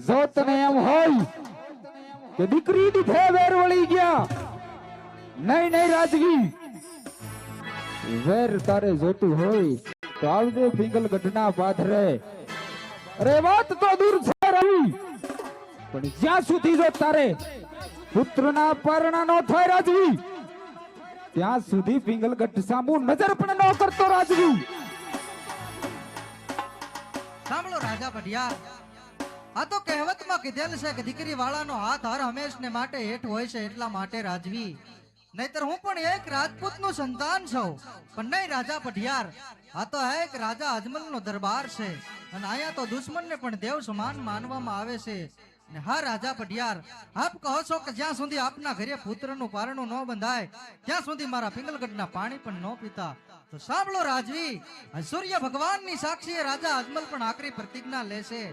જો તને એમ હોય કે દીકરી દીધે વેર વળી ગયા, નહીં નહીં રાજવી, વેર તારે જોતું હોય તો આવજે પિંગલગઢના પાથરે. અરે વાત તો દૂર છે રવિ, પણ જ્યાં સુધી જો તારે પુત્રના પરણા નો થાય રાજવી, ત્યાં સુધી પિંગલગઢ સામુ નજર પણ ન કરતો રાજવી. સાંભળો રાજા પઢિયાર, આ તો કહેવતમાં કીધેલ છે કે દીકરી વાળાનો હાથ હર હંમેશને માટે હેઠ હોય છે, એટલા માટે રાજવી. નહીતર હું પણ એક રાજપૂતનું સંતાન છું, પણ નહીં રાજા પઢિયાર, આ તો એક રાજા અજમલનો દરબાર છે અને અહીંયા તો દુશ્મનને પણ દેવ સમાન માનવામાં આવે છે. ને હા રાજા પઢિયાર, આપ કહો છો કે જ્યાં સુધી આપના ઘરે પુત્રનું પારણું ન બંધાય ત્યાં સુધી મારા પિંગલગઢના પાણી પણ ન પીતા. તો સાંભળો રાજવી, સૂર્ય ભગવાનની સાક્ષીએ રાજા અજમલ પણ આકરી પ્રતિજ્ઞા લેશે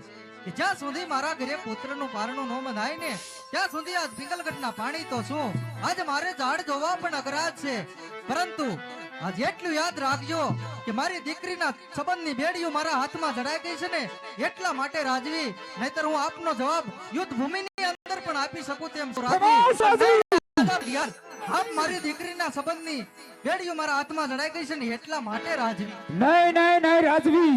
કે જ્યાં સુધી મારા ઘરે પુત્રનું પારણું ન બંધાય ને ત્યાં સુધી આ પિંગલગઢના પાણી તો શું, આજ મારે ઝાડ જોવા પણ અઘરા છે. પરંતુ આજ એટલું યાદ રાખજો કે મારી દીકરીના સંબંધની બેડીઓ મારા હાથમાં જડાઈ ગઈ છે ને એટલા માટે રાજવી, નહીતર હું આપનો જવાબ યુદ્ધ ભૂમિની અંદર પણ આપી શકું તેમ છું રાજવી. આપ મારી દીકરીના સંબંધની બેડીઓ મારા હાથમાં જડાઈ ગઈ છે ને એટલા માટે રાજવી. નહીં નહીં નહીં રાજવી,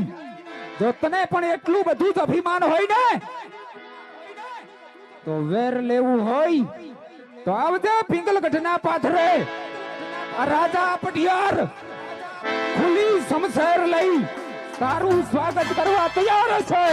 જો તને પણ એટલું બધું જ અભિમાન હોય ને તો વેર લેવું હોય તો આવજે પિંગલગઢના પાથરે. આ રાજા પઢિયાર ખુલ્લી સમસેર લઈ તારું સ્વાગત કરવા તૈયાર છે.